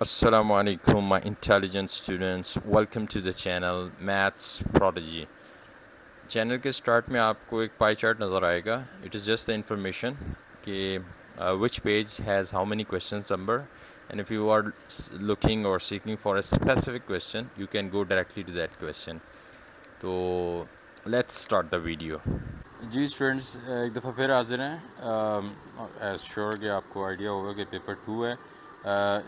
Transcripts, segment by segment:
Assalamu alaikum, my intelligent students. Welcome to the channel Maths Prodigy. Channel के start में आपको एक pie chart नज़र आएगा. It is just the information कि which page has how many questions number, and if you are looking or seeking for a specific question, you can go directly to that question. तो let's start the video. जी students, एक दफ़ा फिर हाजिर हैं. As sure कि आपको idea होगा कि पेपर 2 है.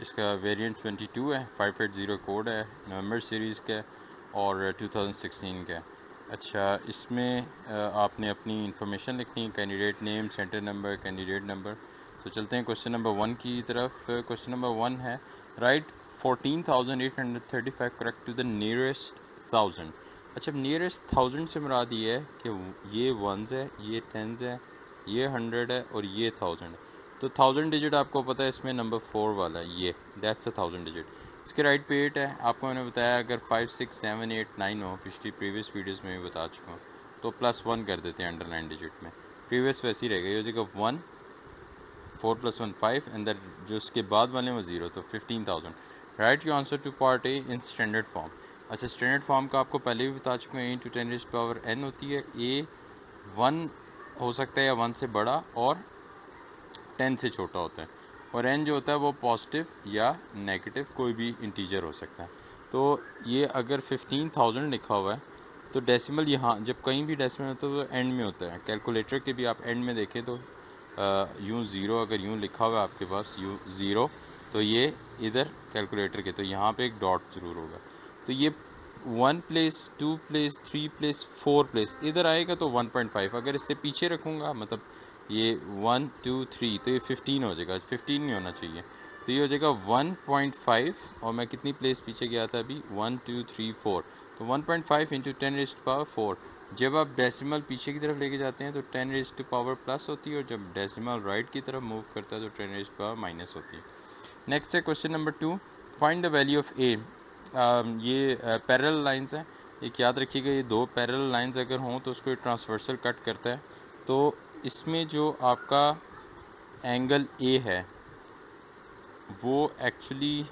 इसका वेरिएंट 22 है, 580 कोड है, नवंबर सीरीज़ का और 2016 का. अच्छा, इसमें आपने अपनी इंफॉर्मेशन लिखनी है, candidate name, centre number, candidate number. तो चलते हैं क्वेश्चन नंबर 1 की तरफ. क्वेश्चन नंबर 1 है, write 14,835 correct to the nearest 1000. अच्छा, नियरेस्ट 1000 से मुराद ये है कि ये वंस है, ये टेंस है, ये 100 है और ये 1000 है. तो 1000 डिजिट आपको पता है, इसमें नंबर 4 वाला है, ये दैट्स अ 1000 डिजिट. इसके राइट पे 8 है. आपको मैंने बताया अगर 5 6 7 8 9 हो, पिछली प्रीवियस वीडियोस में भी बता चुका हूँ, तो +1 कर देते हैं अंडरलाइन डिजिट में. प्रीवियस वैसी रहेगा, ये हो जाएगा 1, 4 + 1 5 एंड दैट जो उसके बाद वाले वो 0, तो 15,000. Write your answer to part A in standard form. अच्छा, स्टैंडर्ड फॉर्म का आपको पहले भी बता चुके हैं, e to 10⁻n होती है. ए 1 हो सकता है या 1 से बड़ा और 10 से छोटा होता है, और n जो होता है वो पॉजिटिव या नेगेटिव कोई भी इंटीजर हो सकता है. तो ये अगर 15,000 लिखा हुआ है तो डेसिमल यहाँ जब कहीं भी डेसिमल होता है तो एंड में होता है. कैलकुलेटर के भी आप एंड में देखें तो यूँ ज़ीरो अगर यूँ लिखा हुआ है आपके पास यूँ ज़ीरो, तो ये इधर कैलकुलेटर के तो यहाँ पे एक डॉट ज़रूर होगा. तो ये 1 प्लेस, 2 प्लेस, 3 प्लेस, 4 प्लेस इधर आएगा तो 1.5. अगर इससे पीछे रखूँगा मतलब ये 1 2 3 तो ये 15 हो जाएगा. 15 नहीं होना चाहिए, तो ये हो जाएगा 1.5. और मैं कितनी प्लेस पीछे गया था अभी, 1 2 3 4, तो 1.5 इंटू 10⁻4. जब आप डेसिमल पीछे की तरफ लेके जाते हैं तो 10⁻+ होती है, और जब डेसिमल राइट की तरफ मूव करता है तो 10⁻⁻ होती है. नेक्स्ट है question number 2, find the value of A. ये पैरेलल लाइंस हैं. एक याद रखिएगा, ये दो पैरेलल लाइंस अगर हों तो उसको ट्रांसवर्सल कट करता है. तो इसमें जो आपका एंगल ए है वो एक्चुअली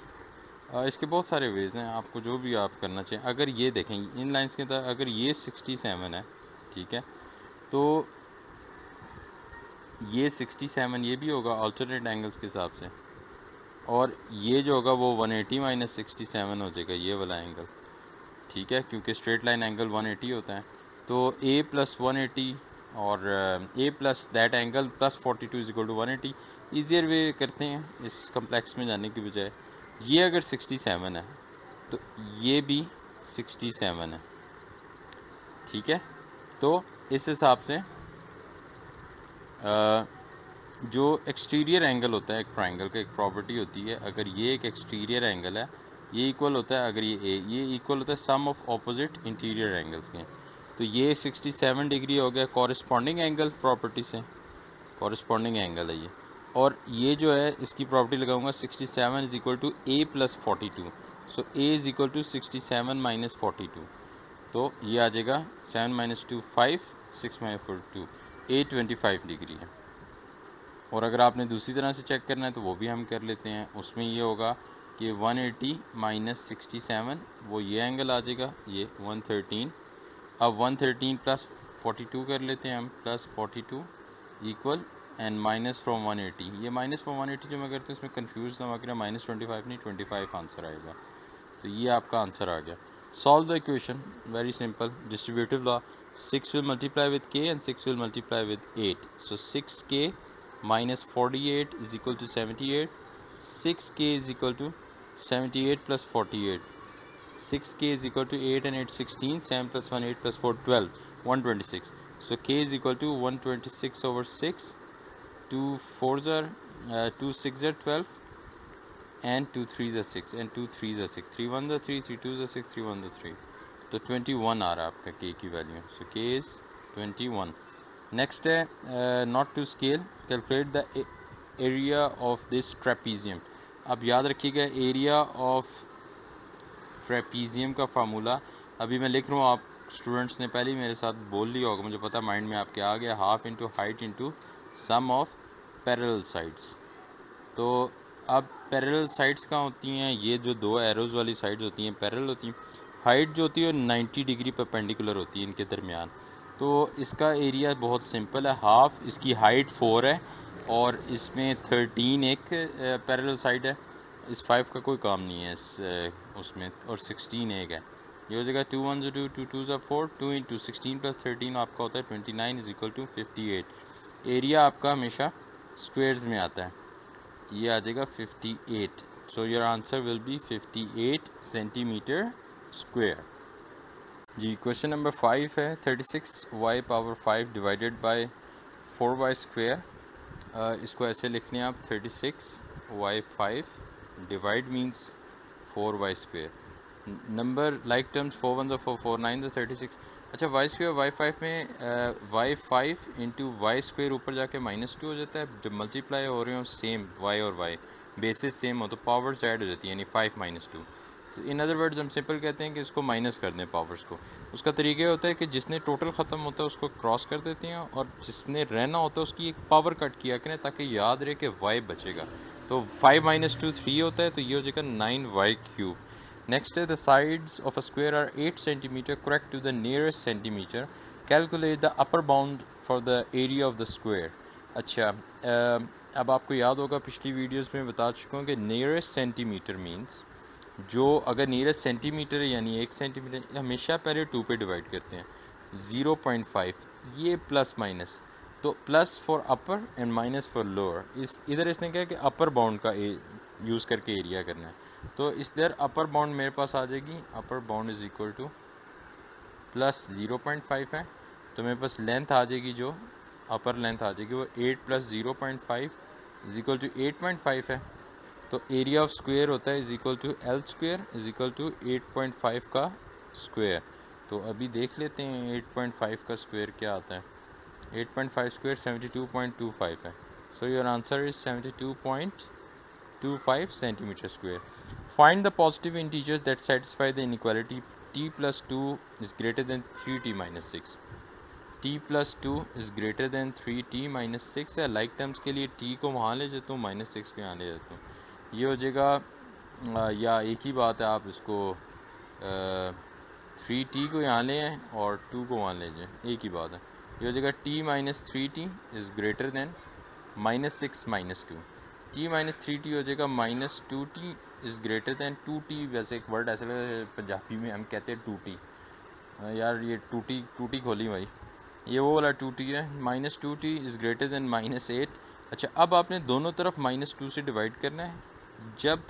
इसके बहुत सारे वेज हैं, आपको जो भी आप करना चाहिए. अगर ये देखें इन लाइंस के अंदर अगर ये 67 है, ठीक है, तो ये 67 ये भी होगा अल्टरनेट एंगल्स के हिसाब से, और ये जो होगा वो 180 - 67 हो जाएगा ये वाला एंगल, ठीक है, क्योंकि स्ट्रेट लाइन एंगल 180 होता है. तो a + 180 और a plus that angle +42 = 180. Easier वे करते हैं इस कम्प्लेक्स में जाने की बजाय. ये अगर 67 है तो ये भी 67 है, ठीक है. तो इस हिसाब से जो एक्सटीरियर एंगल होता है एक ट्रायंगल का, एक प्रॉपर्टी होती है, अगर ये एक एक्सटीरियर एंगल है ये इक्वल होता है, अगर ये इक्वल होता है सम ऑफ ऑपोजिट इंटीरियर एंगल्स के. तो ये 67 डिग्री हो गया कॉरस्पॉन्डिंग एंगल प्रॉपर्टी से, कॉरस्पॉन्डिंग एंगल है ये. और ये जो है इसकी प्रॉपर्टी लगाऊंगा 67 = a + 42. So a = 67 - 42. तो ये आ जाएगा 7 - 2 5, 6 - 4 2, a 25 डिग्री है. और अगर आपने दूसरी तरह से चेक करना है तो वो भी हम कर लेते हैं. उसमें ये होगा कि 180 - 67 वो ये एंगल आ जाएगा, ये 113. अब 113 + 42 कर लेते हैं हम, +42 इक्वल एंड माइनस फ्रॉम 180. ये माइनस फ्रॉम 180 जो मैं करता हूँ इसमें कन्फ्यूज़ ना होकर -25 नहीं 25 आंसर आएगा. तो ये आपका आंसर आ गया. Solve the equation, very simple, distributive law. 6 will multiply with k and 6 will multiply with 8. So 6k - 48 is equal to 78. 6k is equal to 78 + 48. 6k is equal to 8 and 8 16, 7 + 1 8 + 4 12, 126. So k is equal to 126/6. 2 4s are 2 6s are 12 and 2 3s are 6 and 2 3s are 6, 3 1s are 3, 3 2s are 6, 3 1s are 3. तो 21 आ रहा है आपका k की value. So k is 21. Next है not to scale, calculate the area of this trapezium. अब याद रखिएगा area of trapezium का फार्मूला अभी मैं लिख रहा हूँ, आप स्टूडेंट्स ने पहले ही मेरे साथ बोल लिया होगा, मुझे पता माइंड में आपके आ गया. Half into height into sum of parallel sides. तो अब पैरेलल साइड्स कहाँ होती हैं, ये जो दो एरोज़ वाली साइड्स होती हैं पैरेलल होती हैं। हाइट जो होती है 90 डिग्री परपेंडिकुलर होती है इनके दरमियान। तो इसका एरिया बहुत सिंपल है, हाफ इसकी हाइट 4 है और इसमें 13 एक पैरेलल साइड है। इस 5 का कोई काम नहीं है उसमें, और 16 एक है। ये हो जाएगा 2 1 2 2 2 4, 2 इंटू 16 प्लस 13 आपका होता है 29 इज इक्वल टू 58। एरिया आपका हमेशा स्क्वेयर्स में आता है, ये आ जाएगा 58। So your answer will be 58 centimetre square. जी क्वेश्चन नंबर 5 है 36y power 5 divided by 4y square. इसको ऐसे लिखने आप 36y5 divide means 4y square. Number like terms 4 1 4 4 9 36। अच्छा y स्क्वेयर y5 में y5 इंटू वाई स्क्वेयर ऊपर जाके -2 हो जाता है। जब मल्टीप्लाई हो रहे हो सेम y और y बेसिस सेम हो तो पावर्स ऐड हो जाती है, यानी 5 - 2। तो इन अदर वर्ड्स हम सिंपल कहते हैं कि इसको माइनस कर दें पावर्स को। उसका तरीका होता है कि जिसने टोटल ख़त्म होता है उसको क्रॉस कर देते हैं और जिसने रहना होता है उसकी एक पावर कट किया करें ताकि याद रहे कि y बचेगा। तो 5 - 2 3 होता है, तो ये हो जाएगा 9y³। नेक्स्ट है the sides of a square are 8 centimetre correct to the nearest centimetre, calculate the upper bound for the area of the square. अच्छा, अब आपको याद होगा पिछली वीडियोस में बता चुका हूँ कि नियरेस्ट सेंटीमीटर मींस जो अगर नियरेस्ट सेंटीमीटर है यानी 1 सेंटीमीटर, हमेशा पहले 2 पे डिवाइड करते हैं। 0.5 ये प्लस माइनस, तो plus for upper and minus for lower. इधर इसने कहा कि अपर बाउंड का यूज़ करके एरिया करना है, तो इस दर अपर बाउंड मेरे पास आ जाएगी। Upper bound is equal two plus 0.5 है, तो मेरे पास लेंथ आ जाएगी, जो अपर लेंथ आ जाएगी वो 8 + 0.5 इज इक्वल टू 8.5 है। तो एरिया ऑफ स्क्वायर होता है is equal to L square is equal to 8.5 का स्क्वायर। तो अभी देख लेते हैं 8.5 का स्क्वायर क्या आता है। 8.5 स्क्वायर 72.25 है। सो your answer is 72.25 centimetre square. Find the positive integers that satisfy the inequality t + 2 is greater than 3t - 6। t + 2 is greater than 3t - 6 है। लाइक टर्म्स के लिए t को वहाँ ले जाता हूँ, -6 को यहाँ ले जाता हूँ। ये हो जाएगा या एक ही बात है, आप इसको 3t को यहाँ ले आएँ और 2 को वहाँ ले जाएँ, एक ही बात है। ये हो जाएगा t - 3t is greater than -6 - 2। t - 3t हो जाएगा -2t is greater than 2t। वैसे एक वर्ड ऐसे पंजाबी में हम कहते हैं टूटी। यार ये टूटी खोली भाई, ये वो वाला 2t है। -2t is greater than -8। अच्छा, अब आपने दोनों तरफ -2 से डिवाइड करना है। जब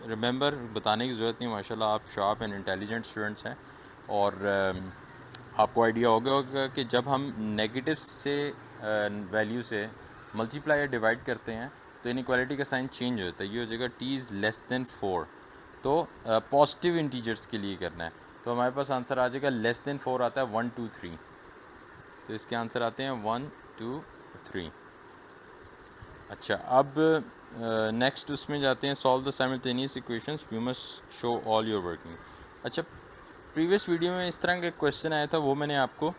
रिमेंबर बताने की ज़रूरत नहीं, माशाल्लाह आप शार्प एंड इंटेलिजेंट स्टूडेंट्स हैं, और आपको आइडिया होगा कि जब हम नेगेटिव से वैल्यू से मल्टीप्लाई या डिवाइड करते हैं तो इनइक्वालिटी का साइन चेंज हो जाता है। ये हो जाएगा t इज़ लेस दैन 4। तो पॉजिटिव इंटीजर्स के लिए करना है, तो हमारे पास आंसर आ जाएगा लेस दैन 4 आता है 1 2 3। तो इसके आंसर आते हैं 1 2 3। अच्छा, अब नेक्स्ट उसमें जाते हैं solve the simultaneous equations, you must show all your working. अच्छा, प्रीवियस वीडियो में इस तरह का क्वेश्चन आया था, वो मैंने आपको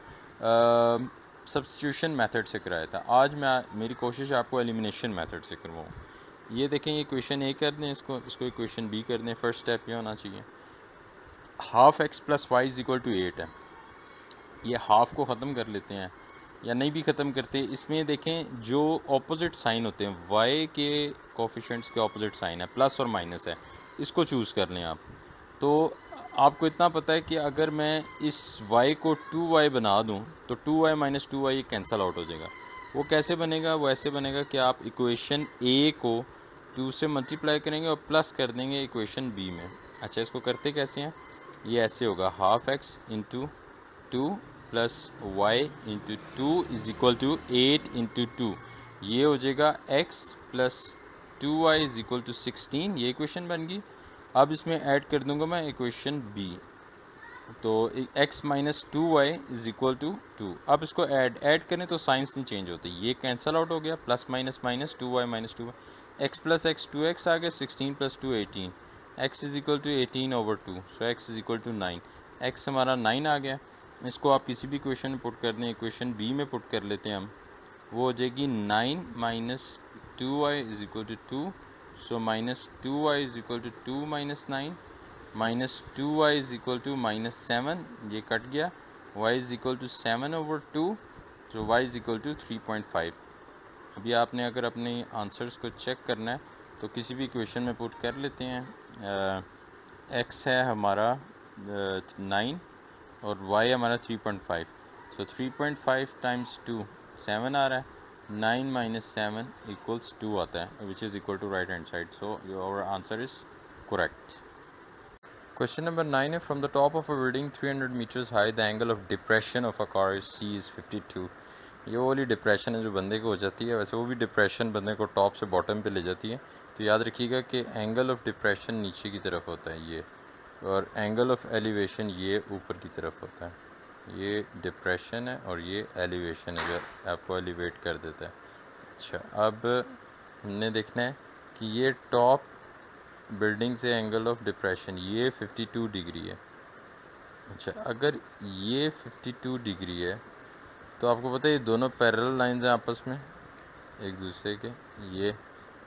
सब्स्टिट्यूशन मेथड से कराया था। आज मेरी कोशिश है आपको एलिमिनेशन मेथड से करवाऊँ। ये देखें, ये क्वेश्चन ए कर दें, इसको क्वेश्चन बी कर दें। फर्स्ट स्टेप ये होना चाहिए, half x + y is equal to 8 है। ये हाफ को ख़त्म कर लेते हैं, या नहीं भी ख़त्म करते। इसमें देखें जो ऑपोजिट साइन होते हैं, y के कोफिशेंट्स के ऑपोजिट साइन है, प्लस और माइनस है, इसको चूज़ कर लें आप। तो आपको इतना पता है कि अगर मैं इस y को 2y बना दूं तो 2y - 2y कैंसिल आउट हो जाएगा। वो कैसे बनेगा? वो ऐसे बनेगा कि आप इक्वेशन a को 2 से मल्टीप्लाई करेंगे और प्लस कर देंगे इक्वेशन b में। अच्छा, इसको करते कैसे हैं? ये ऐसे होगा, half x into 2 plus Y into 2 is equal to 8 into 2। ये हो जाएगा x + 2y is equal to 16। ये इक्वेशन बन गई। अब इसमें ऐड कर दूंगा मैं इक्वेशन b, तो x - 2y is equal to 2। अब इसको ऐड करें तो साइंस नहीं चेंज होती, ये कैंसिल आउट हो गया, plus minus minus 2y - 2y, x + x 2x आ गया, 16 + 2 18, x is equal to 18/2। So x is equal to 9, x हमारा 9 आ गया। इसको आप किसी भी इक्वेशन में पुट कर दें, इक्वेशन बी में पुट कर लेते हैं हम, वो हो जाएगी 9 - 2y is equal to 2 so -2y is equal to 2 - 9, -2y is equal to -7, ये कट गया, y इज़ इक्वल टू 7/2, तो y इज़ इक्वल टू 3.5। अभी आपने अगर अपने आंसर्स को चेक करना है तो किसी भी क्वेश्चन में पुट कर लेते हैं। x है हमारा 9 और y हमारा 3.5, सो 3.5 टाइम्स 2 7 आ रहा है, 9 - 7 इक्वल्स 2 आता है, which is equal to right hand side, so your answer is correct. Question number 9 है, from the top of a building 300 metres high the angle of depression of a car C is 52। ये वो वाली depression है जो बंदे को हो जाती है, वैसे वो भी डिप्रेशन बंदे को टॉप से बॉटम पे ले जाती है। तो याद रखिएगा कि एंगल ऑफ डिप्रेशन नीचे की तरफ होता है ये, और एंगल ऑफ एलिवेशन ये ऊपर की तरफ होता है। ये डिप्रेशन है और ये एलिवेशन है जो आपको एलिवेट कर देता है। अच्छा, अब हमने देखना है कि ये टॉप बिल्डिंग से एंगल ऑफ डिप्रेशन ये 52 डिग्री है। अच्छा, अगर ये 52 डिग्री है तो आपको पता है ये दोनों पैरेलल लाइंस हैं आपस में एक दूसरे के, ये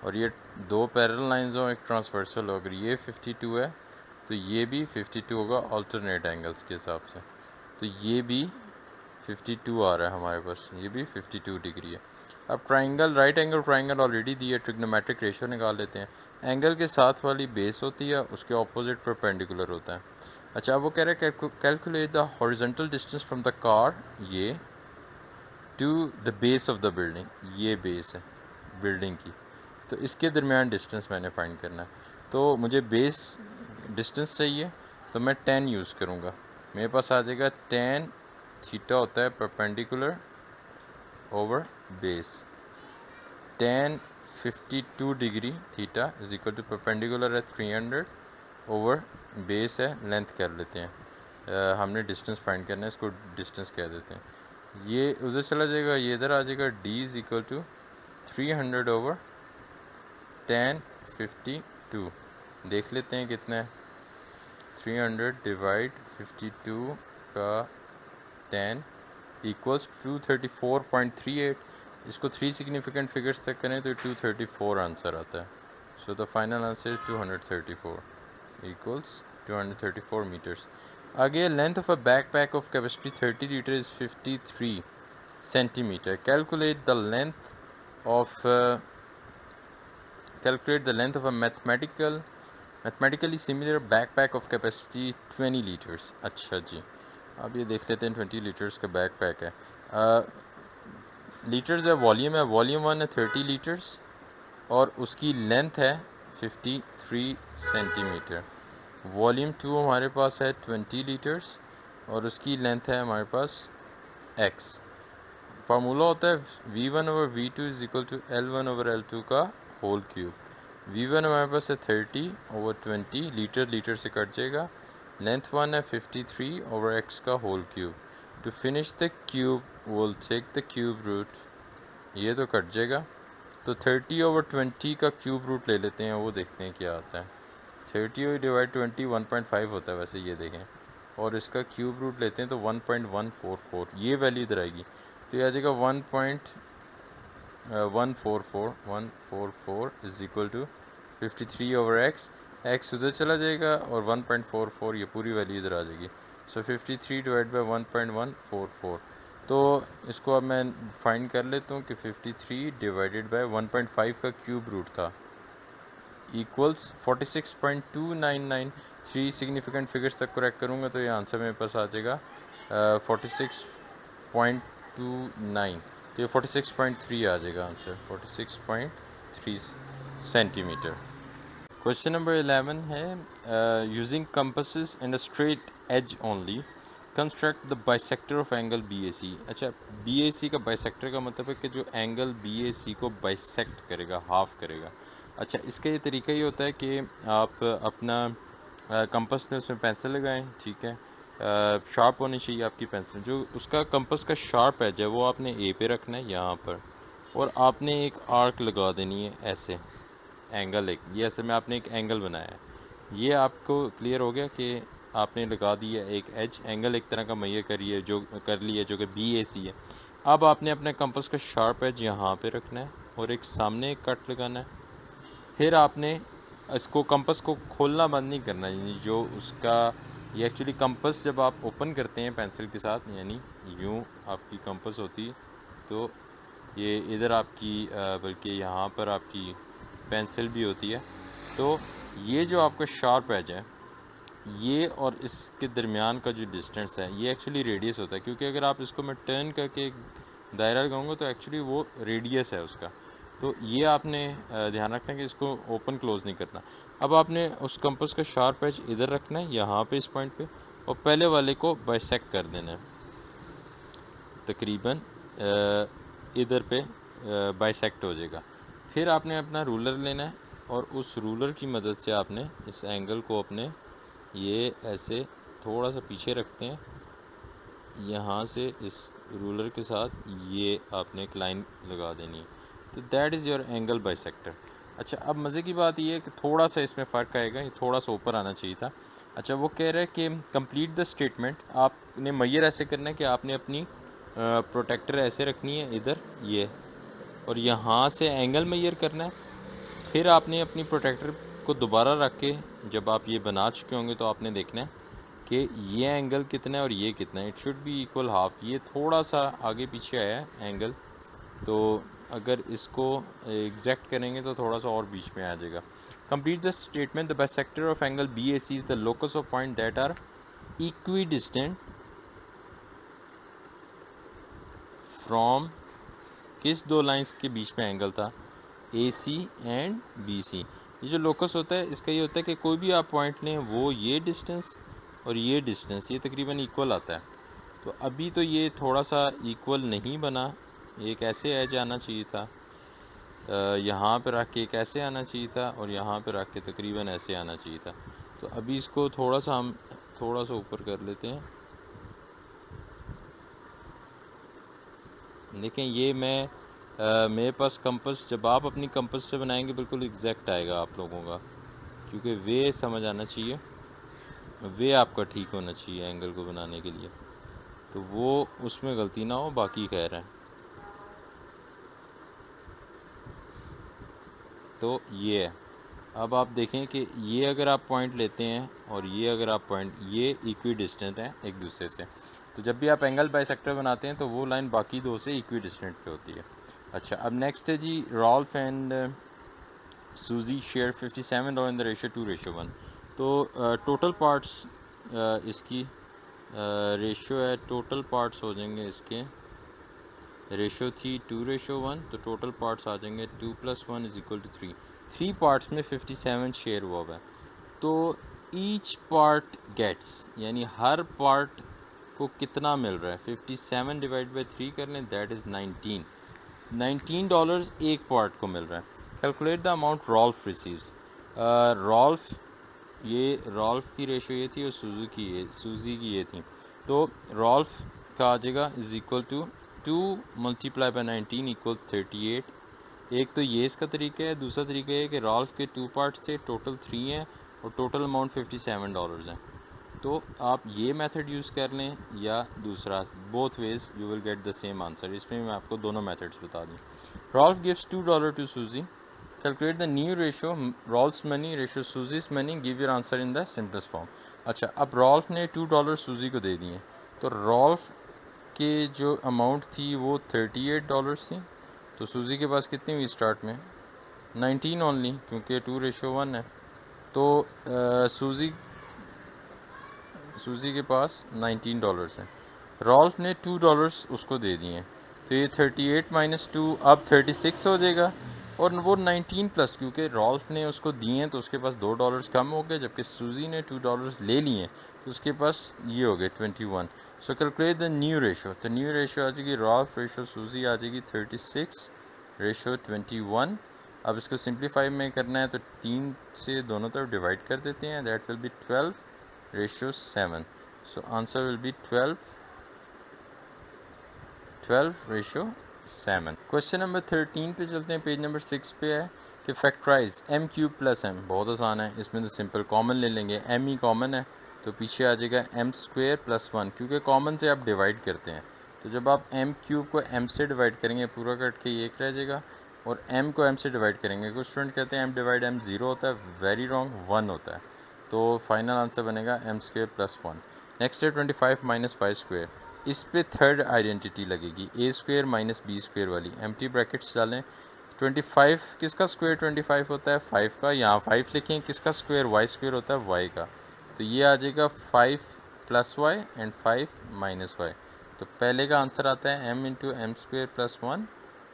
और ये दो पैरेलल लाइंस हो, एक ट्रांसवर्सल हो। अगर ये 52 है तो ये भी 52 होगा अल्टरनेट एंगल्स के हिसाब से, तो ये भी 52 आ रहा है हमारे पास, ये भी 52 डिग्री है। अब triangle, right angle triangle already दी है, ट्रिग्नोमेट्रिक रेशियो निकाल लेते हैं। एंगल के साथ वाली बेस होती है, उसके ऑपोजिट परपेंडिकुलर होता है। अच्छा, अब वो कह रहे हैं calculate the horizontal distance from the car ये to the base of the building, ये बेस है बिल्डिंग की, तो इसके दरमियान डिस्टेंस मैंने फाइंड करना है। तो मुझे बेस डिस्टेंस चाहिए, तो मैं 10 यूज़ करूँगा। मेरे पास आ जाएगा 10 थीटा होता है perpendicular over base, 10 52 degree theta is equal to perpendicular है 300 ओवर बेस है, लेंथ कर लेते हैं। हमने डिस्टेंस फाइंड करना है, इसको डिस्टेंस कह देते हैं। ये उधर चला जाएगा, ये इधर आ जाएगा, d is equal to 300 over 1052। देख लेते हैं कितना है, 300 डिवाइड 52 का 10 इक्वल्स 234.38। इसको 3 सिग्निफिकेंट फिगर्स तक करें तो 234 आंसर आता है। So the final answer is 234 equals 234 metres. आगे, length of a backpack of capacity 30 litre is 53 centimetre. Calculate the length of a mathematically similar backpack of capacity 20 litres. अच्छा जी, अब ये देख लेते हैं 20 लीटर्स का बैकपैक है। लीटर्स है, वॉल्यूम 1 है 30 लीटर्स और उसकी लेंथ है 53 सेंटीमीटर। वॉल्यूम 2 हमारे पास है 20 लीटर्स और उसकी लेंथ है हमारे पास x। फार्मूला होता है v1 over v2 is equal to l1 over l2 का होल क्यूब। v1 हमारे पास है 30 ओवर 20, लीटर से कट जाएगा, लेंथ 1 है 53 ओवर x का whole cube. To finish the cube will take the cube root, ये तो कट जाएगा, तो 30 ओवर 20 का क्यूब रूट ले लेते हैं, वो देखते हैं क्या आता है। 30 डिवाइड 20 1.5 होता है वैसे, ये देखें, और इसका क्यूब रूट लेते हैं तो 1.144, ये वैल्यू इधर आएगी, तो ये आ जाएगा 1.144 is equal to 53 over x उधर चला जाएगा और 1.44 ये पूरी वैल्यू इधर आ जाएगी। सो 53 डिवाइड बाई 1.144, तो इसको अब मैं फाइंड कर लेता हूँ कि 53 डिवाइडेड बाई 1.5 का क्यूब रूट था इक्वल्स 46.299। 3 सिग्निफिकेंट फिगर्स तक करेक्ट करूँगा तो ये आंसर मेरे पास आ जाएगा 46.29, तो ये 46.3 आ जाएगा आंसर, 46.3 सेंटीमीटर। क्वेश्चन नंबर 11 है, using compasses and a straight edge only construct the bisector of angle BAC। अच्छा, BAC का बाइसेक्टर का मतलब है कि जो एंगल BAC को बाइसेक्ट करेगा, हाफ करेगा। अच्छा, इसका ये तरीका ये होता है कि आप अपना कंपास में उसमें पेंसिल लगाएं, ठीक है, शार्प होनी चाहिए आपकी पेंसिल, जो उसका कंपास का शार्प एज है वो आपने A पे रखना है यहाँ पर, और आपने एक आर्क लगा देनी है ऐसे, एंगल एक, ये ऐसे में आपने एक एंगल बनाया है। ये आपको क्लियर हो गया कि आपने लगा दिया एक एज, एंगल एक तरह का मुहैया करिए जो कर लिया जो कि BAC है। अब आपने अपने कंपास का शार्प एज यहाँ पे रखना है और एक सामने एक कट लगाना है, फिर आपने इसको कंपस को खोलना बंद नहीं करना, यानी जो उसका ये एक्चुअली कंपस जब आप ओपन करते हैं पेंसिल के साथ, यानी यूँ आपकी कंपस होती है, तो ये इधर आपकी बल्कि यहाँ पर आपकी पेंसिल भी होती है। तो ये जो आपका शार्प एज है, ये और इसके दरमियान का जो डिस्टेंस है, ये एक्चुअली रेडियस होता है, क्योंकि अगर आप इसको मैं टर्न करके एक दायरा लगाऊंगा तो एक्चुअली वो रेडियस है उसका। तो ये आपने ध्यान रखना है कि इसको ओपन क्लोज नहीं करना। अब आपने उस कंपास का शार्प एज इधर रखना है, यहाँ पे इस पॉइंट पे, और पहले वाले को बाइसेक्ट कर देना है तकरीबन इधर पे बाइसेक्ट हो जाएगा। फिर आपने अपना रूलर लेना है और उस रूलर की मदद से आपने इस एंगल को अपने ये ऐसे थोड़ा सा पीछे रखते हैं, यहाँ से इस रूलर के साथ ये आपने एक लाइन लगा देनी है। तो that is your angle bisector. अच्छा, अब मज़े की बात ये है कि थोड़ा सा इसमें फ़र्क आएगा, ये थोड़ा सा ऊपर आना चाहिए था। अच्छा, वो कह रहा है कि कंप्लीट द स्टेटमेंट। आपने मैयर ऐसे करना है कि आपने अपनी प्रोटेक्टर ऐसे रखनी है इधर ये, और यहाँ से एंगल मैयर करना है। फिर आपने अपनी प्रोटेक्टर को दोबारा रख के जब आप ये बना चुके होंगे तो आपने देखना है कि ये एंगल कितना है और ये कितना है। It should be equal half. ये थोड़ा सा आगे पीछे आया है एंगल, तो अगर इसको एग्जैक्ट करेंगे तो थोड़ा सा और बीच में आ जाएगा। Complete the statement. The bisector of angle B A C is the locus of point that are equidistant from, किस दो लाइंस के बीच में एंगल था, ए सी एंड बी सी। ये जो लोकस होता है इसका ये होता है कि कोई भी आप पॉइंट लें, वो ये डिस्टेंस और ये डिस्टेंस ये तकरीबन इक्वल आता है। तो अभी तो ये थोड़ा सा इक्वल नहीं बना, एक ऐसे एज आना चाहिए था, यहाँ पर रख के एक ऐसे आना चाहिए था, और यहाँ पर रख के तकरीबन ऐसे आना चाहिए था। तो अभी इसको थोड़ा सा हम थोड़ा सा ऊपर कर लेते हैं। देखें ये मेरे पास कंपास, जब आप अपनी कंपास से बनाएंगे बिल्कुल एग्जैक्ट आएगा आप लोगों का, क्योंकि वे समझ आना चाहिए, वे आपका ठीक होना चाहिए एंगल को बनाने के लिए, तो वो उसमें गलती ना हो, बाकी खैर है। तो ये है। अब आप देखें कि ये अगर आप पॉइंट लेते हैं और ये अगर आप पॉइंट, ये इक्वी डिस्टेंट हैं एक दूसरे से, तो जब भी आप एंगल बाइसेक्टर बनाते हैं तो वो लाइन बाकी दो से इक्वी डिस्टेंट पे होती है। अच्छा, अब नेक्स्ट है जी, रॉल्फ एंड सूजी शेयर $57 इन द रेशो 2:1। तो टोटल पार्ट्स इसकी रेशो है, टोटल पार्ट्स हो जाएंगे इसके, रेशो थी 2:1, तो टोटल पार्ट्स आ जाएंगे 2 + 1 = 3। 3 पार्ट्स में 57 शेयर हुआ है। तो ईच पार्ट गेट्स, यानी हर पार्ट को कितना मिल रहा है, 57 डिवाइड बाई 3 कर लें, दैट इज़ $19 एक पार्ट को मिल रहा है। Calculate the amount Ralph receives. Ralph की रेशो ये थी और सूजी की ये थी। तो रॉल्फ का आ जाएगा इज़ इक्वल टू 2 × 19 = 38। एक तो ये इसका तरीका है, दूसरा तरीका है कि रॉल्फ के 2 पार्ट्स थे, टोटल 3 हैं और टोटल अमाउंट $57 है। तो आप ये मेथड यूज़ कर लें या दूसरा, both ways you will get the same answer. इसमें मैं आपको दोनों मेथड्स बता दूँ। Ralph gives $2 to Susie. Calculate the new ratio Ralph's money ratio Susie's money, give your answer in the simplest form. अच्छा, अब रॉल्फ ने $2 सूजी को दे दिए, तो रॉल्फ के जो अमाउंट थी वो $38 थी, तो सूजी के पास कितनी हुई स्टार्ट में, 19 ओनली, क्योंकि 2:1 है। तो सूजी के पास $19 है, रॉल्फ ने $2 उसको दे दिए, तो ये 38 - 2 अब 36 हो जाएगा, और वो 19 प्लस, क्योंकि रॉल्फ ने उसको दिए हैं तो उसके पास $2 कम हो गए, जबकि सूजी ने $2 ले लिए तो उसके पास ये हो गए 21। सो कैलकुलेट द न्यू रेशो। तो न्यू रेशो आ जाएगी रॉल्फ रेशो सूजी आ जाएगी 36:21। अब इसको सिंप्लीफाई में करना है तो 3 से दोनों तरफ डिवाइड कर देते हैं, that will be 12:7। So answer will B 12:7। Question number 13 पे चलते हैं, पेज नंबर 6 पे है कि फैक्टराइज m³ + m। बहुत आसान है, इसमें तो सिंपल कॉमन ले लेंगे, m ही कॉमन है तो पीछे आ जाएगा m² + 1, क्योंकि कॉमन से आप डिवाइड करते हैं। तो जब आप m³ को m से डिवाइड करेंगे पूरा कट के 1 रह जाएगा, और m को m से डिवाइड करेंगे। कुछ स्टूडेंट कहते हैं m डिवाइड m 0 होता है, वेरी रॉन्ग, 1 होता है। तो फाइनल आंसर बनेगा m स्क्वेयर प्लस 1। नेक्स्ट है 25 माइनस 5 स्क्वेयर। इस पे थर्ड आइडेंटिटी लगेगी, a square minus b square वाली। एम्प्टी ब्रैकेट्स डालें। 25 किसका स्क्वायर 25 होता है, 5 का। यहाँ 5 लिखें, किसका स्क्वायर y स्क्वायर होता है, y का। तो ये आ जाएगा 5 plus y and 5 minus y. तो पहले का आंसर आता है m into M square plus 1,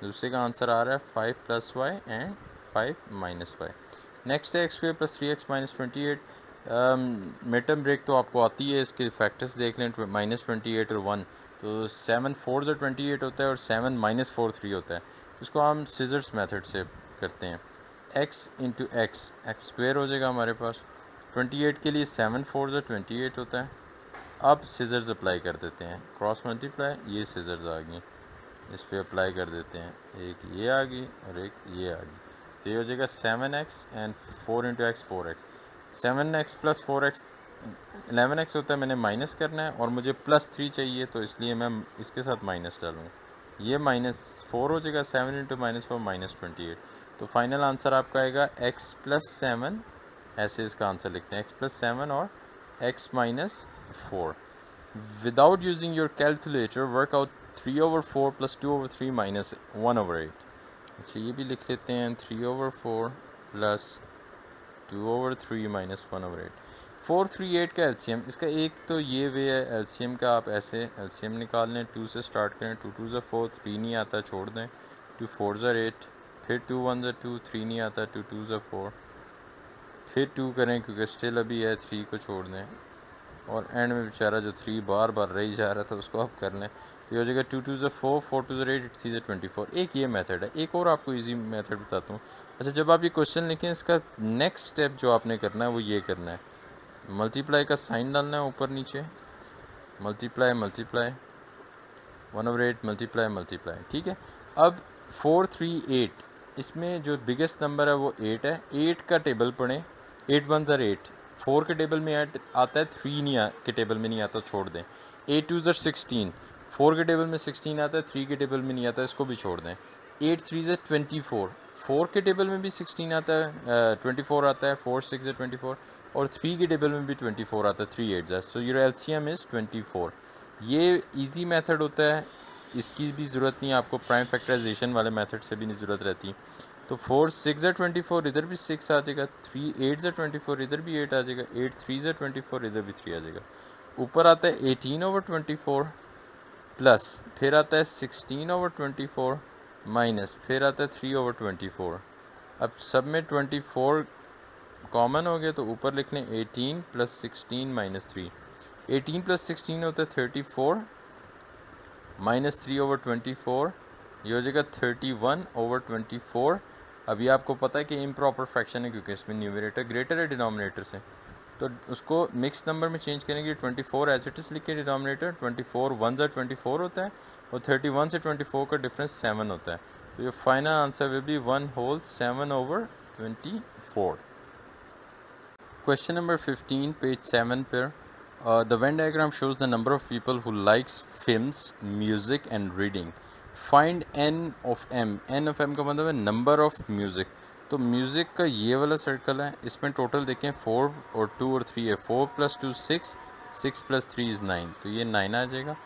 दूसरे का आंसर आ रहा है 5 plus y and 5 minus y. Next है X square plus 3x minus 28। Mid term break तो आपको आती है, इसके फैक्टर्स देख लें, माइनस 28 और 1। तो 7 4 से 28 होता है और 7 माइनस 4 3 होता है। इसको हम सीजर्स मेथड से करते हैं। x इंटू एक्स स्क्वेयर हो जाएगा हमारे पास। 28 के लिए 7 4 से 28 होता है। अब सीजर्स अप्लाई कर देते हैं, क्रॉस मल्टीप्लाई, ये सीजर्स आ गई, इस पर अप्लाई कर देते हैं। एक ये आ गई और एक ये आ गई। तो ये हो जाएगा 7x and 4 into x 4x। 7x plus 4x 11x होता है, मैंने माइनस करना है और मुझे प्लस 3 चाहिए, तो इसलिए मैं इसके साथ माइनस डालूँगा। ये -4 हो जाएगा, 7 इंटू -4 -28। तो फाइनल आंसर आपका आएगा x प्लस 7, ऐसे इसका आंसर लिखते हैं, x प्लस 7 और x minus 4। Without using your calculator work out 3/4 plus 2/3 minus 1/8। अच्छा ये भी लिख लेते हैं, 3/4 प्लस 2/3 माइनस 1/8। 4 3 8 का एलसीएम, इसका एक तो ये वे है एलसीएम का, आप ऐसे एलसीएम निकाल लें, 2 से स्टार्ट करें, 2 2 4, 3 नहीं आता छोड़ दें, 2 4 8, फिर 2 1 2, 3 नहीं आता, 2 2 4, फिर 2 करें क्योंकि स्टिल अभी है, 3 को छोड़ दें, और एंड में बेचारा जो 3 बार बार रही जा रहा था उसको आप कर लें। तो ये हो जाएगा 2 2 4, 4 2 8, 8 3 24। एक ये मेथड है। एक और आपको इजी मेथड बताता हूँ। अच्छा जब आप ये क्वेश्चन लिखें, इसका नेक्स्ट स्टेप जो आपने करना है वो ये करना है, मल्टीप्लाई का साइन डालना है ऊपर नीचे, मल्टीप्लाई मल्टीप्लाई 1/8 मल्टीप्लाई मल्टीप्लाई, ठीक है। अब 4 3 8, इसमें जो बिगेस्ट नंबर है वो 8 है। 8 का टेबल पढ़ें, 8 1 ज़र 8, 4 के टेबल में आता है, 3 नहीं के टेबल में नहीं आता, छोड़ दें। 8 2 ज़र 16, 4 के टेबल में 16 आता है, 3 के टेबल में नहीं आता, इसको भी छोड़ दें। 8 3 ज़र 24, 4 के टेबल में भी 16 आता है, 24 आता है, 4 6 ज़र 24, और 3 के टेबल में भी 24 आता है, 3 8 ज़र। So your LCM is 24। ये इजी मेथड होता है, इसकी भी ज़रूरत नहीं है आपको, प्राइम फैक्टराइजेशन वाले मेथड से भी नहीं ज़रूरत रहती। तो 4 6 ज़र 24, इधर भी 6 आ जाएगा, 3 8 ज़र 24, इधर भी 8 आ जाएगा, 8 3 ज़र 24, इधर भी 3 आ जाएगा। ऊपर आता है 18/24 प्लस, फिर आता है 16/24 माइनस, फिर आता है 3/24। अब सब में 24 कॉमन हो गया, तो ऊपर लिख लें 18 प्लस 16 माइनस 3। 18 प्लस 16 होता है 34 माइनस 3/24, ये हो जाएगा 31/24। अभी आपको पता है कि इम्प्रॉपर फ्रैक्शन है क्योंकि इसमें न्यूमरेटर ग्रेटर है डिनोमिनेटर से, तो उसको मिक्स नंबर में चेंज करेंगे। 24 एज इट इज़ लिख के डिनोमिनेटर, 24 1 ज़र 24 होता है, और 31 से 24 का डिफरेंस 7 होता है। तो ये final answer will B 1/7/24। Question number 15 page 7 पर, the Venn diagram shows the number of people who likes films, music and reading. Find n of m. n of m का मतलब है नंबर ऑफ म्यूज़िक। तो music का ये वाला circle है, इसमें टोटल देखें 4 और 2 और 3 है, 4 + 2 6, 6 + 3 is 9, तो ये 9 आ जाएगा।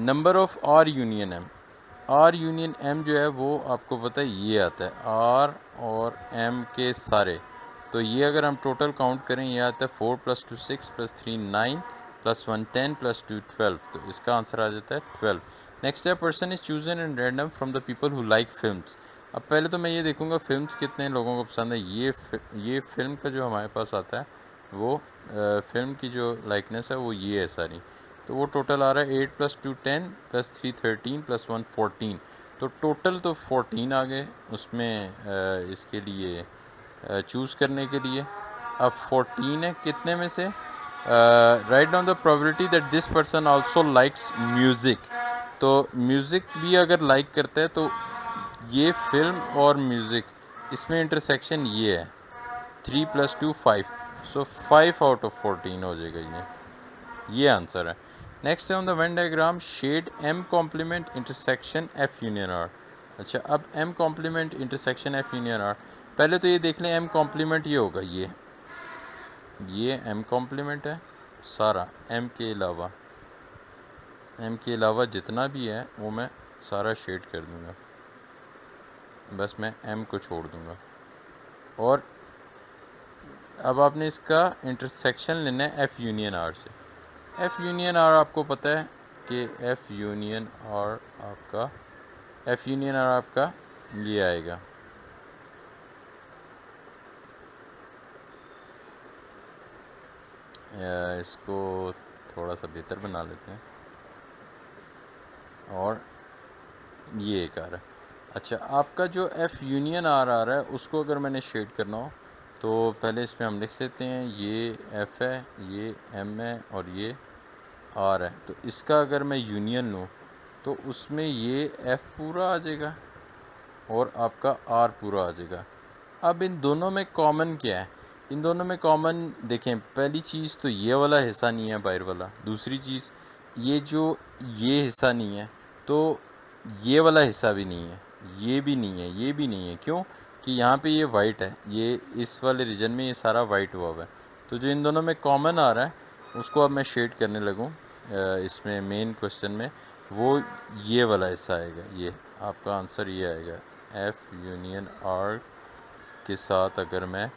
Number of r union m, r union m जो है वो आपको पता है ये आता है r और m के सारे। तो ये अगर हम टोटल काउंट करें, ये आता है 4 + 2 6 + 3 9 + 1 10 + 2 12, तो इसका आंसर आ जाता है 12। नेक्स्ट है person is chosen and random from the people who like films. अब पहले तो मैं ये देखूंगा फिल्म्स कितने लोगों को पसंद है। ये फिल्म का जो हमारे पास आता है वो फिल्म की जो लाइकनेस है वो ये है सारी। तो वो टोटल आ रहा है 8 + 2 10 + 3 13 + 1 14, तो टोटल तो 14 आ गए उसमें इसके लिए चूज़ करने के लिए। अब 14 है, कितने में से write down the probability that this person also likes music. तो म्यूज़िक भी अगर लाइक करता है तो ये फिल्म और म्यूज़िक इसमें इंटरसेक्शन ये है, 3 + 2 5, सो 5/14 हो जाएगा, ये आंसर है। नेक्स्ट है on the Venn diagram shade m complement intersection f union r। अच्छा, अब m complement intersection F union R, पहले तो ये देख लें m कॉम्प्लीमेंट ये होगा, ये m कॉम्प्लीमेंट है सारा, m के अलावा जितना भी है वो मैं सारा शेड कर दूंगा, बस मैं m को छोड़ दूंगा। और अब आपने इसका इंटरसेक्शन लेना है एफ यूनियन आर से। एफ यूनियन आर आपको पता है कि एफ यूनियन आर आपका ये आएगा, इसको थोड़ा सा बेहतर बना लेते हैं, और ये एक आ रहा है। अच्छा, आपका जो एफ यूनियन आर आ रहा है उसको अगर मैंने शेड करना हो तो पहले इसमें हम लिख लेते हैं, ये एफ है, ये एम है और ये आर है। तो इसका अगर मैं यूनियन लूँ तो उसमें ये एफ पूरा आ जाएगा और आपका आर पूरा आ जाएगा। अब इन दोनों में कॉमन क्या है? इन दोनों में कॉमन देखें, पहली चीज़ तो ये वाला हिस्सा नहीं है बाहर वाला, दूसरी चीज़ ये हिस्सा नहीं है, तो ये वाला हिस्सा भी नहीं है, ये भी नहीं है, ये भी नहीं है। क्यों? कि यहाँ पे ये वाइट है, ये इस वाले रीजन में ये सारा वाइट हुआ हुआ है। तो जो इन दोनों में कॉमन आ रहा है उसको अब मैं शेड करने लगूँ इसमें मेन क्वेश्चन में, वो ये वाला हिस्सा आएगा। ये आपका आंसर ये आएगा, एफ यूनियन आर के साथ अगर मैं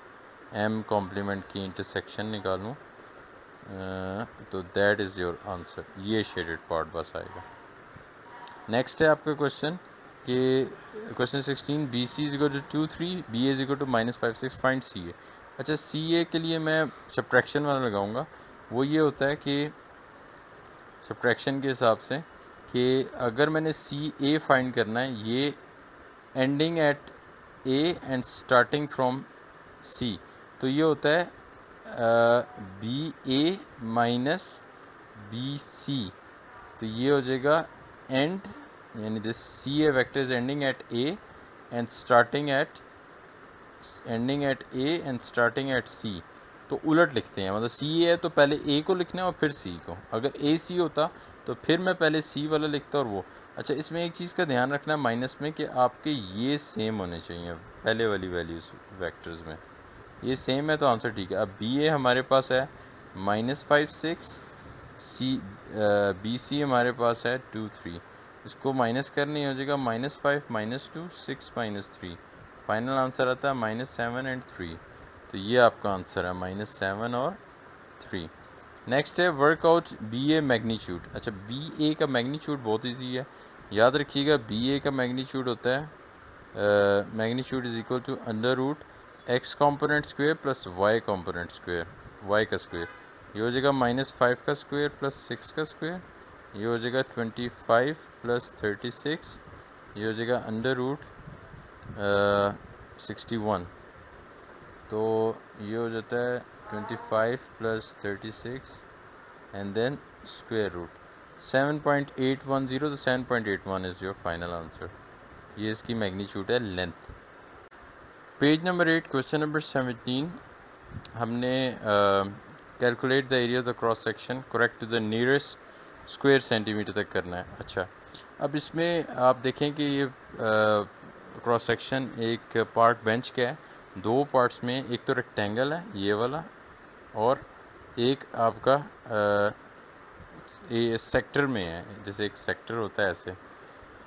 m कॉम्प्लीमेंट की इंटरसेक्शन निकालूँ तो दैट इज़ योर आंसर, ये शेडेड पार्ट बस आएगा। नेक्स्ट है आपका क्वेश्चन कि question 16, B C is equal to 2 3, B A is equal to -5 6, find C A. अच्छा, सी ए के लिए मैं सब्ट्रैक्शन वाला लगाऊंगा। वो ये होता है कि सब्ट्रैक्शन के हिसाब से कि अगर मैंने सी ए फाइंड करना है, ये ending at A and starting from C, तो ये होता है B A minus B C. तो ये हो जाएगा एंड, यानी this C A vector is ending at A and starting at C. तो उलट लिखते हैं, मतलब सी ए है तो पहले ए को लिखना है और फिर सी को। अगर ए सी होता तो फिर मैं पहले सी वाला लिखता और वो। अच्छा, इसमें एक चीज़ का ध्यान रखना है माइनस में कि आपके ये सेम होने चाहिए पहले वाली वैल्यूज़ वेक्टर्स में, ये सेम है तो आंसर ठीक है। अब बी ए हमारे पास है -5 6, बी सी हमारे पास है 2 3, इसको माइनस करनी हो जाएगा -5 -2 6 -3, फाइनल आंसर आता है -7 एंड 3। तो ये आपका आंसर है -7 और 3। नेक्स्ट है वर्कआउट बी ए मैग्नीट्यूड। अच्छा, बी ए का मैग्नीट्यूड बहुत ईजी है, याद रखिएगा। बी ए का मैग्नीट्यूड होता है magnitude is equal to √x component square plus y component square, y का स्क्वेयर। ये हो जाएगा -5 का स्क्वेयर प्लस 6 का स्क्वेयर, ये हो जाएगा 25 प्लस 36, ये हो जाएगा √61। तो ये हो जाता है 25 plus 36 and then square root 7.810। तो 7.81 इज़ योर फाइनल आंसर। ये इसकी मैग्नीट्यूड है, length. Page number 8, question number 17, हमने calculate the area of the cross section correct to the nearest square centimetre तक करना है। अच्छा, अब इसमें आप देखें कि ये क्रॉस सेक्शन एक पार्ट बेंच का है, दो पार्ट्स में, एक तो रेक्टेंगल है ये वाला और एक आपका ये सेक्टर में है, जैसे एक सेक्टर होता है ऐसे,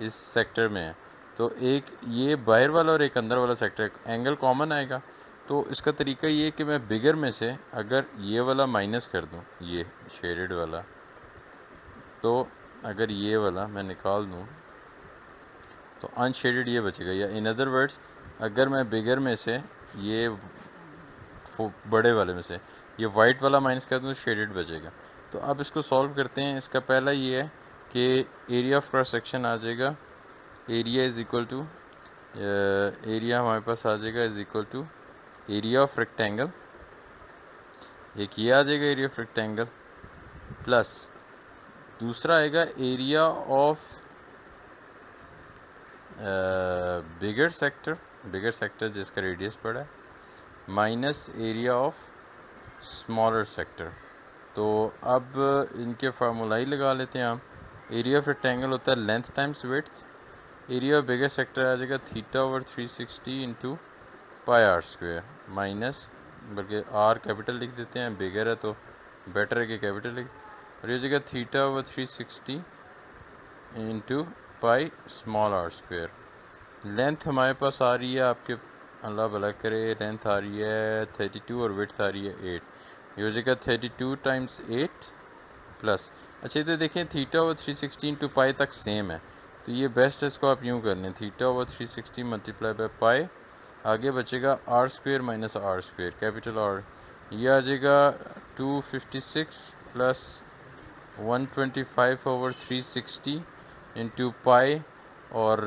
इस सेक्टर में है। तो एक ये बाहर वाला और एक अंदर वाला सेक्टर, एंगल कॉमन आएगा। तो इसका तरीका ये है कि मैं बिगर में से अगर ये वाला माइनस कर दूं, ये शेडेड वाला, तो अगर ये वाला मैं निकाल दूं तो अनशेडेड ये बचेगा। या इन अदर वर्ड्स, अगर मैं बिगर में से ये बड़े वाले में से ये वाइट वाला माइनस कर दूं तो शेडेड बचेगा। तो अब इसको सॉल्व करते हैं। इसका पहला ये है कि एरिया ऑफ क्रॉस सेक्शन आ जाएगा, area is equal to, area हमारे पास आ जाएगा is equal to area of rectangle, एक ये आ जाएगा एरिया ऑफ रेक्टेंगल, प्लस दूसरा आएगा एरिया ऑफ बिगर सेक्टर जिसका रेडियस बड़ा है, minus area of smaller sector. तो अब इनके फार्मूला ही लगा लेते हैं हम। एरिया ऑफ रेक्टेंगल होता है length times width, area of bigger sector आ जाएगा theta over 360 into pi R square minus, बल्कि आर कैपिटल लिख देते हैं, बिगर है तो बेटर है कि कैपिटल लिख, और ये जगह theta over 360 into pi small R square. Length हमारे पास आ रही है आपके, अल्लाह भला करे, लेंथ आ रही है 32 और विड्थ आ रही है 8। ये हो जाएगा 32 टाइम्स 8 प्लस, अच्छा इधर देखें थीटा ओवर 360 इंटू पाई तक सेम है, तो ये बेस्ट है, इसको आप यूँ कर लें, theta over 360 multiply by pi, आगे बचेगा R square minus R square capital R, ये आ जाएगा 256 प्लस 125 ओवर 360 इंटू पाई, और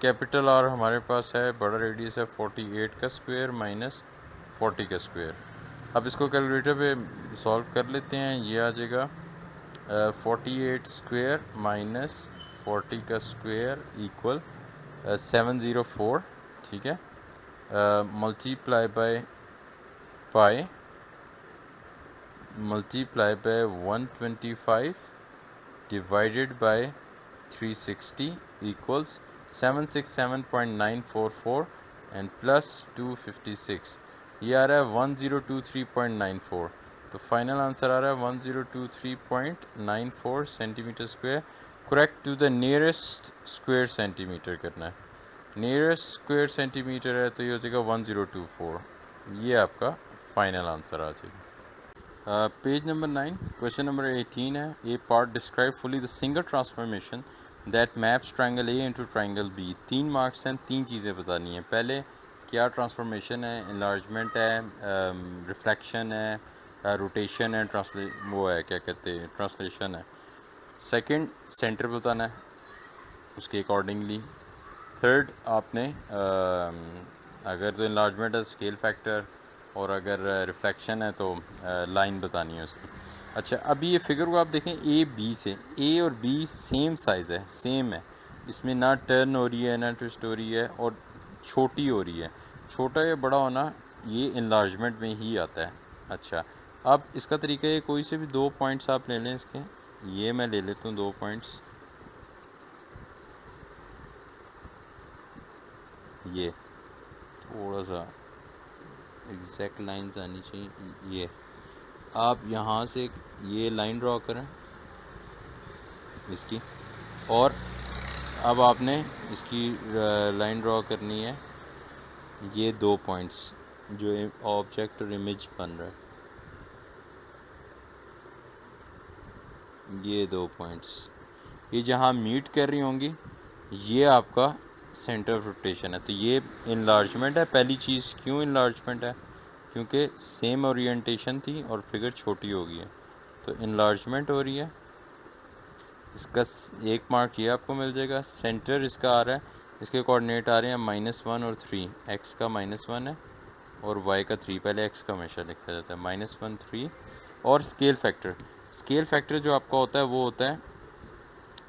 कैपिटल आर हमारे पास है, बड़ा रेडियस है 48 का स्क्वायर माइनस 40 का स्क्वायर। अब इसको कैलकुलेटर पे सॉल्व कर लेते हैं, ये आ जाएगा 48 स्क्वायर माइनस 40 का स्क्वायर इक्वल 704, ठीक है, multiply by pi multiply by 125 divided by 360 equals 767.944 and plus 256, ये आ रहा है 1023.94, तो फाइनल आंसर आ रहा है 1023.94 centimetre square. Correct to the nearest square centimetre करना है, नियरेस्ट स्क्वायर सेंटीमीटर है तो ये हो जाएगा 1024, ये आपका फाइनल आंसर आ जाएगा। पेज नंबर 9 क्वेश्चन नंबर 18 है, A part describe fully the single transformation that maps triangle A into triangle B. 3 marks हैं, 3 चीज़ें बतानी हैं। पहले क्या ट्रांसफॉर्मेशन है, इनलार्जमेंट है, रिफ्लेक्शन है, रोटेशन है, वो है क्या कहते हैं ट्रांसलेशन है। सेकंड सेंटर बताना है उसके अकॉर्डिंगली। थर्ड आपने अगर तो इनलार्जमेंट है स्केल फैक्टर, और अगर रिफ्लेक्शन है तो लाइन बतानी है उसकी। अच्छा अभी ये फिगर को आप देखें, ए बी से, ए और बी सेम साइज़ है, सेम है, इसमें ना टर्न हो रही है ना ट्विस्ट हो रही है, और छोटी हो रही है। छोटा या बड़ा होना ये इनलार्जमेंट में ही आता है। अच्छा अब इसका तरीका है, कोई से भी 2 पॉइंट्स आप ले लें इसके, ये मैं ले लेता हूँ 2 पॉइंट्स, ये थोड़ा सा एग्जैक्ट लाइंस आनी चाहिए, ये आप यहाँ से ये लाइन ड्रॉ करें इसकी, और अब आपने इसकी लाइन ड्रॉ करनी है, ये 2 पॉइंट्स जो ऑब्जेक्ट और इमेज बन रहा है, ये 2 पॉइंट्स, ये जहाँ मीट कर रही होंगी ये आपका सेंटर ऑफ रोटेशन है। तो ये इनलार्जमेंट है पहली चीज़। क्यों इनलार्जमेंट है? क्योंकि सेम ओरिएंटेशन थी और फिगर छोटी हो गई है, तो इनलार्जमेंट हो रही है। इसका 1 मार्क ये आपको मिल जाएगा। सेंटर इसका आ रहा है, इसके कोऑर्डिनेट आ रहे हैं -1 और 3, एक्स का -1 है और वाई का 3, पहले एक्स का हमेशा लिखा जाता है, -1 3। और स्केल फैक्टर, स्केल फैक्टर जो आपका होता है वो होता है,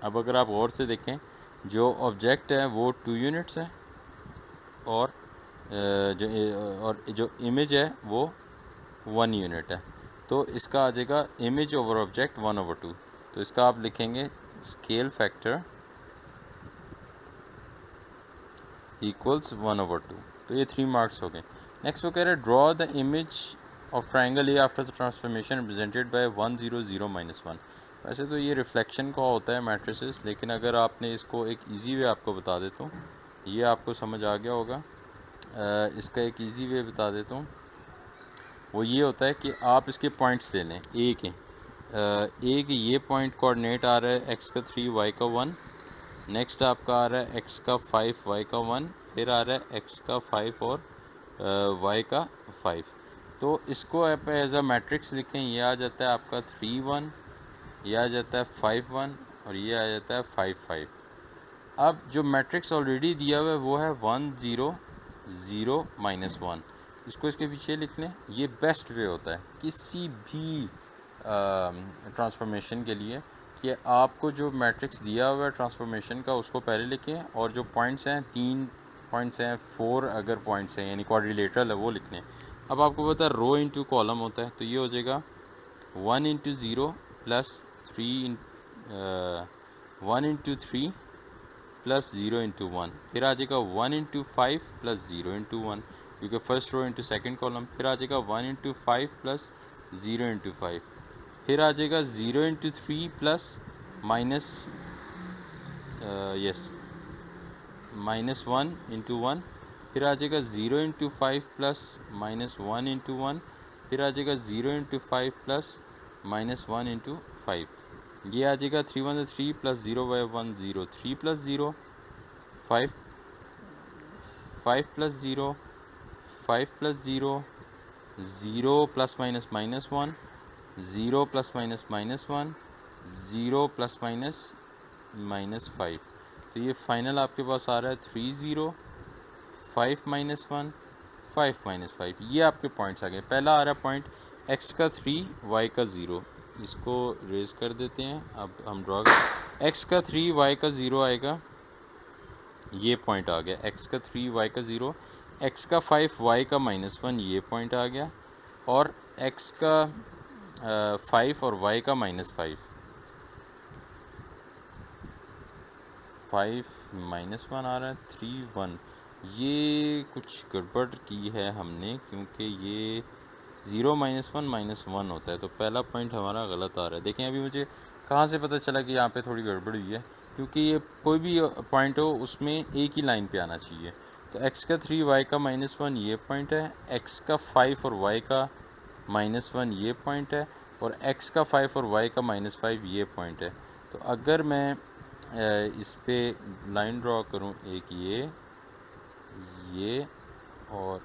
अब अगर आप गौर से देखें, जो ऑब्जेक्ट है वो 2 यूनिट्स है, और जो इमेज है वो 1 यूनिट है, तो इसका आ जाएगा इमेज ओवर ऑब्जेक्ट 1/2। तो इसका आप लिखेंगे स्केल फैक्टर इक्वल्स 1/2। तो ये 3 मार्क्स हो गए। नेक्स्ट वो कह रहे हैं draw the image of triangle A after the transformation represented by 1 0 0 -1। वैसे तो ये रिफ्लेक्शन का होता है मैट्रिसेस, लेकिन अगर आपने इसको एक इजी वे आपको बता देता हूँ, ये आपको समझ आ गया होगा। इसका एक इजी वे बता देता हूँ, वो ये होता है कि आप इसके पॉइंट्स ले लें ए के। ए के ये पॉइंट कोऑर्डिनेट आ रहा है एक्स का 3 वाई का 1, नेक्स्ट आपका आ रहा है एक्स का 5 वाई का 1, फिर आ रहा है एक्स का 5 और वाई का 5। तो इसको आप एज अ मैट्रिक्स लिखें, ये आ जाता है आपका 3 1, ये आ जाता है 5 1 और ये आ जाता है 5 5। अब जो मैट्रिक्स ऑलरेडी दिया हुआ है वो है 1 0 0 -1, इसको इसके पीछे लिख लें। ये बेस्ट वे होता है किसी भी ट्रांसफॉर्मेशन के लिए, कि आपको जो मैट्रिक्स दिया हुआ है ट्रांसफॉर्मेशन का उसको पहले लिखें, और जो पॉइंट्स हैं 3 पॉइंट्स हैं, 4 अगर पॉइंट्स हैं यानी क्वाड्रिलेटरल है वो लिख लें। अब आपको पता है रो इंटू कॉलम होता है, तो ये हो जाएगा 1 × 0 + 3 1 × 3 प्लस 0 इंटू 1, फिर आ जाएगा 1 इंटू 5 प्लस 0 इंटू 1, क्योंकि first row into second column, फिर आ जाएगा 1 इंटू 5 प्लस 0 इंटू 5, फिर आ जाएगा 0 into 3 plus minus yes minus 1 into 1, फिर आ जाएगा 0 इंटू 5 प्लस माइनस 1 इंटू 1, फिर आ जाएगा 0 इंटू 5 प्लस माइनस 1 इंटू 5, ये आ जाएगा 3 1 3 plus 0 by 1 0, 3 plus 0 5, 5 plus 0 5 plus 0 0 plus minus minus 1, 0 plus minus minus 1, 0 plus minus minus 5, तो ये फाइनल आपके पास आ रहा है 3 0 5 माइनस 1 5 माइनस 5, ये आपके पॉइंट्स आ गए। पहला आ रहा है पॉइंट x का 3 y का 0, इसको रेज कर देते हैं। अब हम ड्रॉ कर x का 3 y का 0 आएगा, ये पॉइंट आ गया x का 3 y का 0, x का 5 y का माइनस 1, ये पॉइंट आ गया, और x का 5 और y का माइनस 5 माइनस 1 आ रहा है 3 1, ये कुछ गड़बड़ की है हमने, क्योंकि ये 0 माइनस 1 माइनस 1 होता है, तो पहला पॉइंट हमारा गलत आ रहा है। देखें अभी मुझे कहाँ से पता चला कि यहाँ पे थोड़ी गड़बड़ हुई है, क्योंकि ये कोई भी पॉइंट हो उसमें एक ही लाइन पे आना चाहिए। तो x का 3 y का माइनस 1 ये पॉइंट है, x का 5 और y का माइनस 1 ये पॉइंट है, और x का 5 और y का माइनस 5 ये पॉइंट है। तो अगर मैं इस पे लाइन ड्रॉ करूँ, एक ये और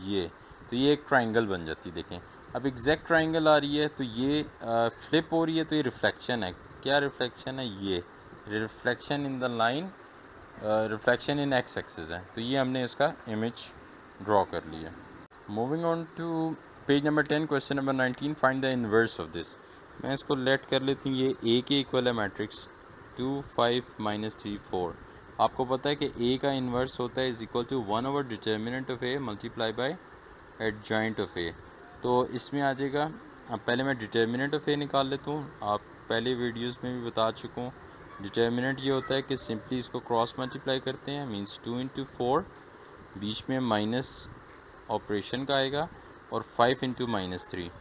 ये, तो ये एक ट्राइंगल बन जाती। देखें अब एग्जैक्ट ट्राइंगल आ रही है, तो ये फ्लिप हो रही है, तो ये रिफ्लेक्शन है। क्या रिफ्लेक्शन है? ये reflection in the line, reflection in X axis है। तो ये हमने इसका इमेज ड्रॉ कर लिया। Moving on to page number 10, question number 19, find the inverse of this. मैं इसको लेट कर लेती हूँ, ये ए के इक्वल है मैट्रिक्स 2 5 माइनस 3 4। आपको पता है कि ए का इन्वर्स होता है is equal to 1 over determinant of A multiply by adjoint of A. तो इसमें आ जाएगा, अब पहले मैं डिटर्मिनेंट ऑफ ए निकाल लेता हूँ। आप पहले वीडियोस में भी बता चुका हूँ, डिटर्मिनेंट ये होता है कि सिंपली इसको क्रॉस मल्टीप्लाई करते हैं, मींस 2 इंटू 4, बीच में माइनस ऑपरेशन का आएगा, और 5 इंटू माइनस 3,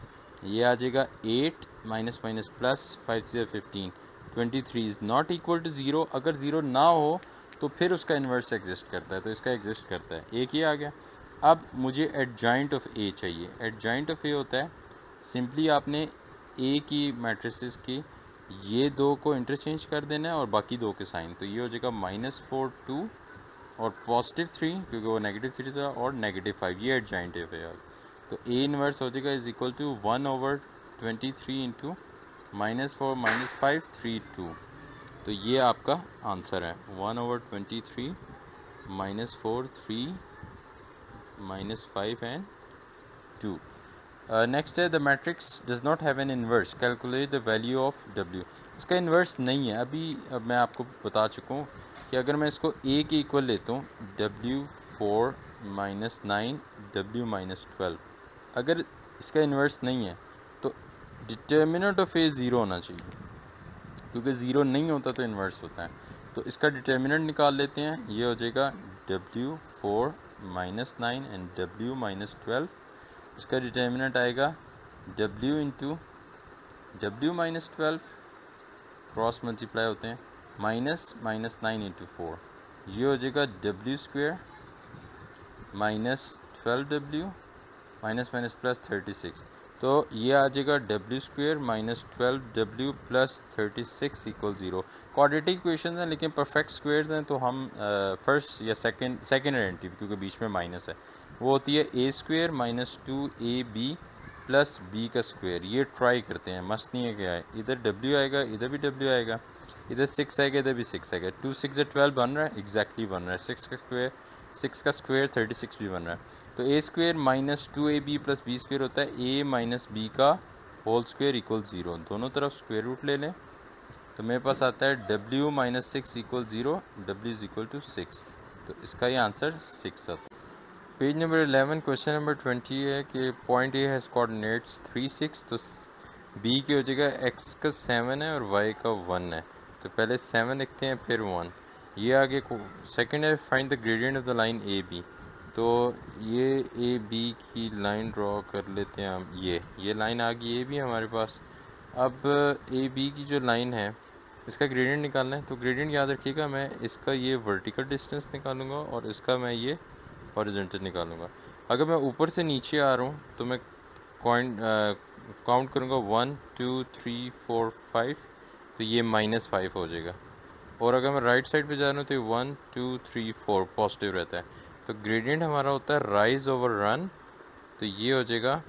ये आ जाएगा 8 माइनस माइनस प्लस 5 से 15, 23 इज़ नॉट इक्वल टू 0। अगर 0 ना हो तो फिर उसका इन्वर्स एग्जिस्ट करता है, तो इसका एग्जिस्ट करता है। एक ही आ गया। अब मुझे एडजॉइंट ऑफ ए चाहिए। एडजॉइंट ऑफ ए होता है सिंपली आपने ए की मैट्रिसेस की ये दो को इंटरचेंज कर देना है और बाकी दो के साइन, तो ये हो जाएगा -4 2 और +3 क्योंकि वो -3 था, और -5, ये एडजॉइंट ऑफ ए। तो ए इनवर्स हो जाएगा इज इक्वल टू 1/23 इंटू -4 -5 3 2। तो ये आपका आंसर है 1/23 -4 3 -5 एंड 2। नेक्स्ट है the matrix does not have an inverse, calculate the value of W। इसका इन्वर्स नहीं है। अब मैं आपको बता चुका हूँ कि अगर मैं इसको A के इक्वल लेता हूँ, W4 -9 W -12, अगर इसका इन्वर्स नहीं है तो डिटर्मिनेंट ऑफ ए 0 होना चाहिए, क्योंकि 0 नहीं होता तो इन्वर्स होता है। तो इसका डिटर्मिनेंट निकाल लेते हैं, ये हो जाएगा W4 -9 एंड W -12। इसका डिटर्मिनेंट आएगा W into W -12, cross multiply होते हैं, -9 इंटू 4, ये हो जाएगा W² -12W -+36। तो ये आ जाएगा W² -12W +36 = 0। क्वाड्रेटिक इक्वेशन हैं लेकिन परफेक्ट स्क्वेयर्स हैं, तो हम फर्स्ट या सेकेंड आइडेंटिटी, क्योंकि बीच में माइनस है, वो होती है A² -2AB + B का स्क्वायर। ये ट्राई करते हैं, मस्त नहीं है क्या है, इधर W आएगा, इधर भी W आएगा, इधर 6 आएगा, इधर भी 6 आएगा, 2 6 12 बन रहा है, एग्जैक्टली बन रहा है। 6 का स्क्वायर 36 भी बन रहा है। तो A² -2AB + B² होता है A - B का होल स्क्वायर = 0। दोनों तरफ स्क्वायर रूट ले लें, तो मेरे पास आता है W - 6 = 0, W = 6। तो इसका ये आंसर 6 आता है। पेज नंबर 11, क्वेश्चन नंबर 20 है कि पॉइंट A हैज़ कोऑर्डिनेट्स 3 6। तो B की हो जाएगा x का 7 है और y का 1 है। तो पहले 7 लिखते हैं फिर 1। ये आगे सेकंड है find the gradient of the line A B. तो ये ए बी की लाइन ड्रॉ कर लेते हैं हम। ये लाइन आ गई ए बी हमारे पास। अब ए बी की जो लाइन है इसका ग्रेडियंट निकालना है। तो ग्रेडियंट याद रखिएगा, मैं इसका ये वर्टिकल डिस्टेंस निकालूंगा और इसका मैं ये हॉरिजॉन्टल निकालूंगा। अगर मैं ऊपर से नीचे आ रहा हूँ तो मैं काउंट करूँगा 1 2 3 4 5, तो ये -5 हो जाएगा। और अगर मैं राइट साइड पे जा रहा हूँ तो 1 2 3 4 पॉजिटिव रहता है। तो ग्रेडियंट हमारा होता है राइज ओवर रन, तो ये हो जाएगा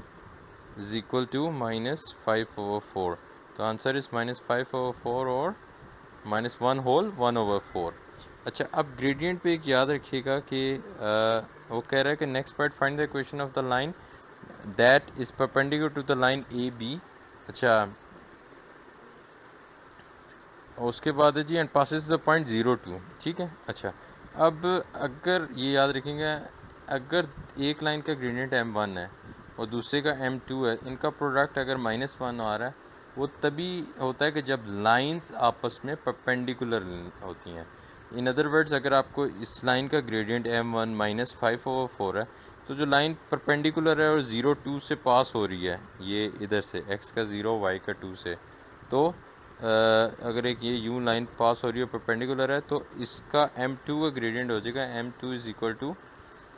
इज इक्वल टू -5/4। तो आंसर इज -5/4 और -1/1/4। अच्छा, अब ग्रेडियंट पे एक याद रखिएगा कि वो कह रहा है कि next part find the equation of the line that is perpendicular to the line A B. अच्छा, और उसके बाद है जी एंड पासिस द पॉइंट 0 2। ठीक है। अच्छा, अब अगर ये याद रखेंगे, अगर एक लाइन का ग्रेडियंट m1 है और दूसरे का m2 है, इनका प्रोडक्ट अगर -1 आ रहा है, वो तभी होता है कि जब लाइंस आपस में परपेंडिकुलर होती हैं। इन अदर वर्ड्स, अगर आपको इस लाइन का ग्रेडियंट m1 -5/4 है, तो जो लाइन परपेंडिकुलर है और 0 2 से पास हो रही है, ये इधर से x का 0 y का 2 से, तो अगर एक ये यू लाइन पास हो रही है परपेंडिकुलर है, तो इसका m2 का ग्रेडियंट हो जाएगा m2 is equal to,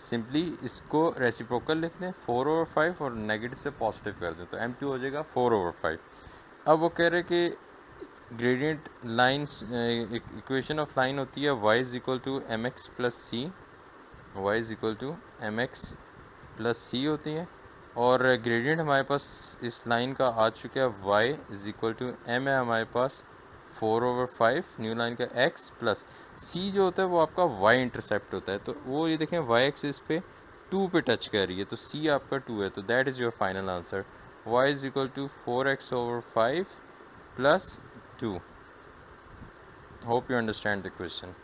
simply इसको रेसिप्रोकल लिख दें 4/5 और नेगेटिव से पॉजिटिव कर दें, तो m2 हो जाएगा 4/5। अब वो कह रहे हैं कि gradient lines equation of line होती है y is equal to mx plus C, y is equal to mx plus C होती है। और ग्रेडियंट हमारे पास इस लाइन का आ चुका है y is equal to m है हमारे पास 4/5 न्यू लाइन का x प्लस c जो होता है वो आपका y इंटरसेप्ट होता है। तो वो ये देखें y एक्सिस पे 2 पे टच कर रही है, तो c आपका 2 है, तो that is your final answer. y is equal to 4x/5 plus 2। Hope you understand the question.